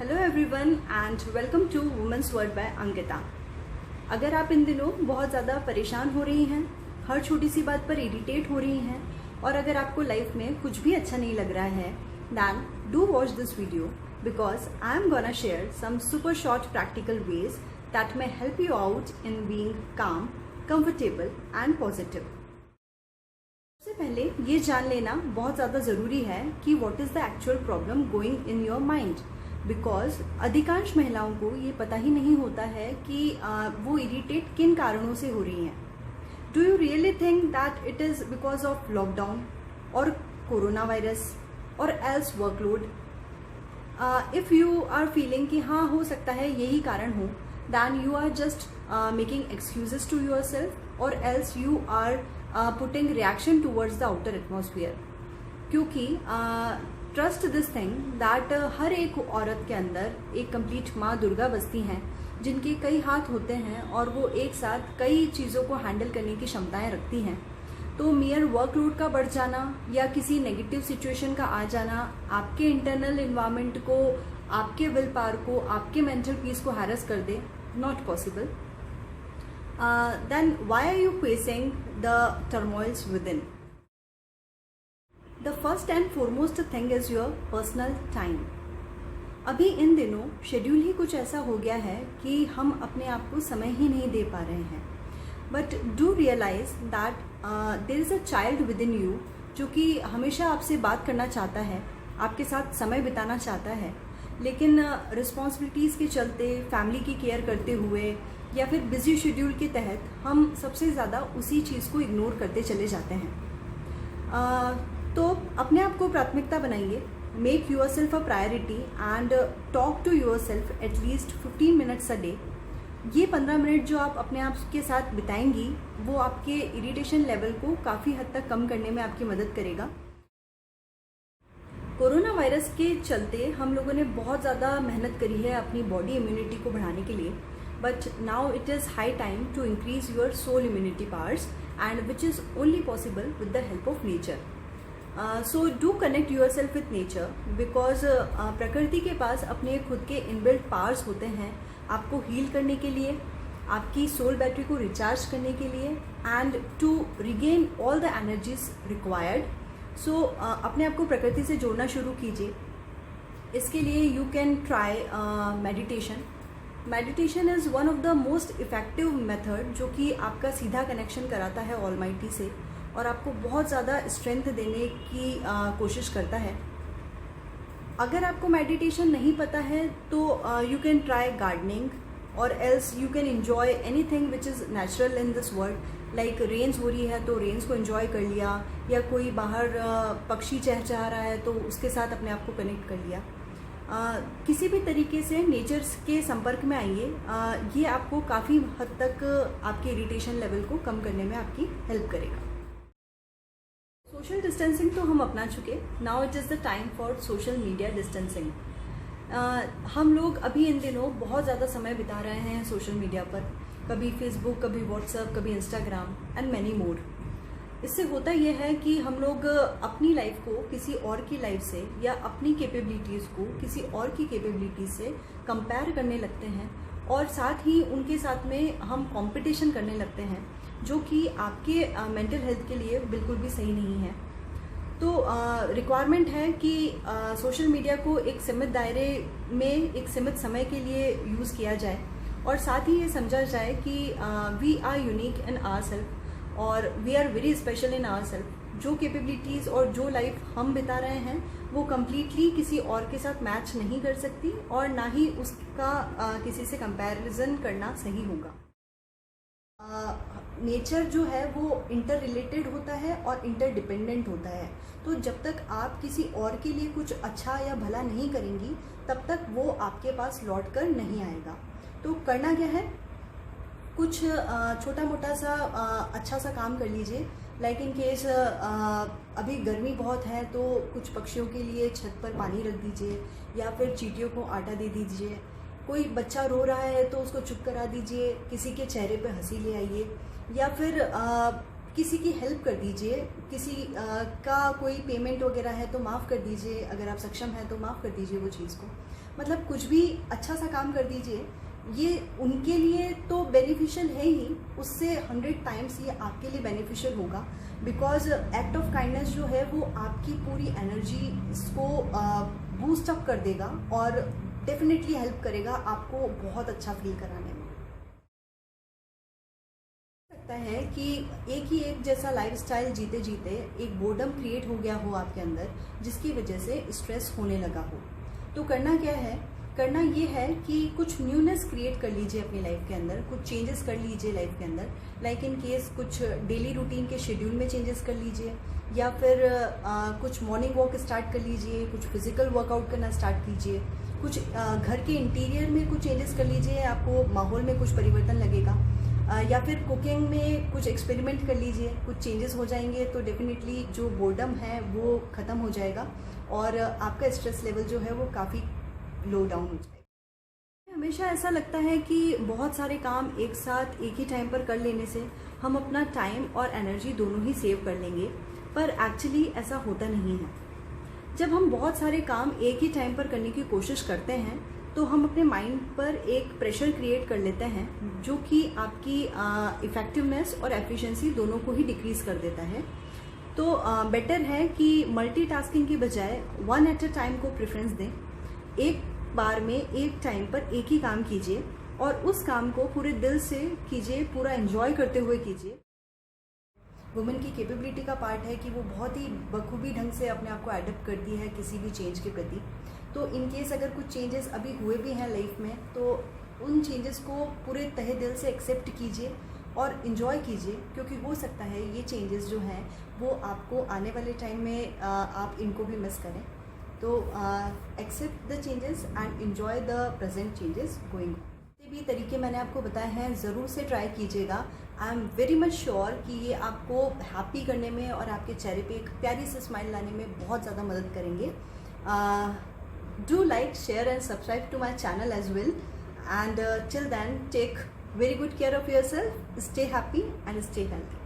Hello everyone and welcome to women's word by Ankita. अगर आप इन दिनों बहुत ज़्यादा परेशान हो रही हैं, हर छोटी सी बात पर इरिटेट हो रही हैं और अगर आपको लाइफ में कुछ भी अच्छा नहीं लग रहा है, then do watch this video because I am gonna share some super short practical ways that may help you out in being calm, comfortable and positive. सबसे पहले ये जान लेना बहुत ज़्यादा ज़रूरी है कि what is the actual problem going in your mind. Because अधिकांश महिलाओं को ये पता ही नहीं होता है कि वो इरिटेट किन कारणों से हो रही हैं। Do you really think that it is because of lockdown और कोरोना वायरस और else workload? If you are feeling कि हाँ हो सकता है यही कारण हो, then you are just making excuses to yourself और else you are putting reaction towards the outer atmosphere. क्योंकि ट्रस्ट दिस थिंग दैट हर एक औरत के अंदर एक कंप्लीट माँ दुर्गा बसती हैं जिनके कई हाथ होते हैं और वो एक साथ कई चीज़ों को हैंडल करने की क्षमताएं रखती हैं। तो मियर वर्कलोड का बढ़ जाना या किसी नेगेटिव सिचुएशन का आ जाना आपके इंटरनल इन्वायरमेंट को, आपके विल पावर को, आपके मेंटल पीस को हैरेस कर दे, not possible. Then why are you facing the turmoils within? The first and foremost thing is your personal time. अभी इन दिनों शेड्यूल ही कुछ ऐसा हो गया है कि हम अपने आप को समय ही नहीं दे पा रहे हैं। But do realise that there is a child within you जो कि हमेशा आपसे बात करना चाहता है, आपके साथ समय बिताना चाहता है, लेकिन रिस्पॉन्सिबिलिटीज़ के चलते, फैमिली की केयर करते हुए या फिर बिजी शेड्यूल के तहत हम सबसे ज़्यादा उसी चीज़ को इग्नोर करते चले जाते हैं। तो अपने आप को प्राथमिकता बनाइए, make yourself a priority and talk to yourself at least 15 minutes a day. ये 15 मिनट जो आप अपने आप के साथ बिताएंगी वो आपके इरिटेशन लेवल को काफ़ी हद तक कम करने में आपकी मदद करेगा। कोरोना वायरस के चलते हम लोगों ने बहुत ज़्यादा मेहनत करी है अपनी बॉडी इम्यूनिटी को बढ़ाने के लिए, but now it is high time to increase your soul immunity powers and which is only possible with the help of nature. So do connect yourself with nature because प्रकृति के पास अपने खुद के inbuilt powers होते हैं आपको heal करने के लिए, आपकी सोल बैटरी को रिचार्ज करने के लिए and to regain all the energies required. So अपने आप को प्रकृति से जोड़ना शुरू कीजिए। इसके लिए you can try meditation. Meditation is one of the most effective method जो कि आपका सीधा कनेक्शन कराता है ऑलमाइटी से और आपको बहुत ज़्यादा स्ट्रेंथ देने की कोशिश करता है। अगर आपको मेडिटेशन नहीं पता है तो यू कैन ट्राई गार्डनिंग और else you can enjoy anything which is natural in this world. Like rains हो रही है तो रेन्स को एंजॉय कर लिया, या कोई बाहर पक्षी चहचहा रहा है तो उसके साथ अपने आप को कनेक्ट कर लिया। किसी भी तरीके से नेचर के संपर्क में आइए, ये आपको काफ़ी हद तक आपके इरिटेशन लेवल को कम करने में आपकी हेल्प करेगा। सोशल डिस्टेंसिंग तो हम अपना चुके, now it is the time for social media distancing. हम लोग अभी इन दिनों बहुत ज़्यादा समय बिता रहे हैं सोशल मीडिया पर, कभी फेसबुक, कभी व्हाट्सएप, कभी इंस्टाग्राम एंड मैनी मोर। इससे होता यह है कि हम लोग अपनी लाइफ को किसी और की लाइफ से या अपनी कैपेबिलिटीज़ को किसी और की कैपेबिलिटीज़ से कंपेयर करने लगते हैं और साथ ही उनके साथ में हम कंपटीशन करने लगते हैं, जो कि आपके मेंटल हेल्थ के लिए बिल्कुल भी सही नहीं है। तो रिक्वायरमेंट है कि सोशल मीडिया को एक सीमित दायरे में एक सीमित समय के लिए यूज़ किया जाए और साथ ही ये समझा जाए कि we are unique in our self और we are very special in our self. जो कैपेबिलिटीज़ और जो लाइफ हम बिता रहे हैं वो कम्प्लीटली किसी और के साथ मैच नहीं कर सकती और ना ही उसका किसी से कंपैरिजन करना सही होगा। नेचर जो है वो इंटर रिलेटेड होता है और इंटर डिपेंडेंट होता है। तो जब तक आप किसी और के लिए कुछ अच्छा या भला नहीं करेंगी तब तक वो आपके पास लौट कर नहीं आएगा। तो करना क्या है, कुछ छोटा मोटा सा अच्छा सा काम कर लीजिए। लाइक इन केस अभी गर्मी बहुत है तो कुछ पक्षियों के लिए छत पर पानी रख दीजिए या फिर चींटियों को आटा दे दीजिए। कोई बच्चा रो रहा है तो उसको चुप करा दीजिए, किसी के चेहरे पे हंसी ले आइए, या फिर किसी की हेल्प कर दीजिए, किसी का कोई पेमेंट वगैरह है तो माफ़ कर दीजिए, अगर आप सक्षम हैं तो माफ़ कर दीजिए वो चीज़ को। मतलब कुछ भी अच्छा सा काम कर दीजिए, ये उनके लिए तो बेनिफिशियल है ही, उससे 100 टाइम्स ये आपके लिए बेनिफिशियल होगा। बिकॉज एक्ट ऑफ काइंडनेस जो है वो आपकी पूरी एनर्जी को बूस्ट अप कर देगा और डेफिनेटली हेल्प करेगा आपको बहुत अच्छा फील कराने में। लगता है कि एक ही एक जैसा लाइफस्टाइल जीते जीते एक बोर्डम क्रिएट हो गया हो आपके अंदर, जिसकी वजह से स्ट्रेस होने लगा हो। तो करना क्या है? करना ये है कि कुछ न्यूनेस क्रिएट कर लीजिए अपनी लाइफ के अंदर, कुछ चेंजेस कर लीजिए लाइफ के अंदर। लाइक इन केस कुछ डेली रूटीन के शेड्यूल में चेंजेस कर लीजिए, या फिर कुछ मॉर्निंग वॉक स्टार्ट कर लीजिए, कुछ फिजिकल वर्कआउट करना स्टार्ट कीजिए, कुछ घर के इंटीरियर में कुछ चेंजेस कर लीजिए, आपको माहौल में कुछ परिवर्तन लगेगा। या फिर कुकिंग में कुछ एक्सपेरिमेंट कर लीजिए, कुछ चेंजेस हो जाएंगे तो डेफिनेटली जो बोर्डम है वो ख़त्म हो जाएगा और आपका स्ट्रेस लेवल जो है वो काफ़ी लो डाउन हो जाएगा। हमेशा ऐसा लगता है कि बहुत सारे काम एक साथ एक ही टाइम पर कर लेने से हम अपना टाइम और एनर्जी दोनों ही सेव कर लेंगे, पर एक्चुअली ऐसा होता नहीं है। जब हम बहुत सारे काम एक ही टाइम पर करने की कोशिश करते हैं तो हम अपने माइंड पर एक प्रेशर क्रिएट कर लेते हैं, जो कि आपकी इफ़ेक्टिवनेस और एफिशिएंसी दोनों को ही डिक्रीज़ कर देता है। तो बेटर है कि मल्टीटास्किंग की बजाय वन एट अ टाइम को प्रेफरेंस दें। एक बार में एक टाइम पर एक ही काम कीजिए और उस काम को पूरे दिल से कीजिए, पूरा एंजॉय करते हुए कीजिए। वुमेन की कैपेबिलिटी का पार्ट है कि वो बहुत ही बखूबी ढंग से अपने आप को एडप्ट करती है किसी भी चेंज के प्रति। तो इन केस अगर कुछ चेंजेस अभी हुए भी हैं लाइफ में, तो उन चेंजेस को पूरे तहे दिल से एक्सेप्ट कीजिए और इन्जॉय कीजिए, क्योंकि हो सकता है ये चेंजेस जो हैं वो आपको आने वाले टाइम में आप इनको भी मिस करें। तो accept the changes and enjoy the present changes going. ये भी तरीके मैंने आपको बताए हैं, ज़रूर से ट्राई कीजिएगा। I am very much sure कि ये आपको हैप्पी करने में और आपके चेहरे पे एक प्यारी सी स्माइल लाने में बहुत ज़्यादा मदद करेंगे। Do like, share and subscribe to my channel as well, and till then take very good care of yourself, stay happy and stay healthy.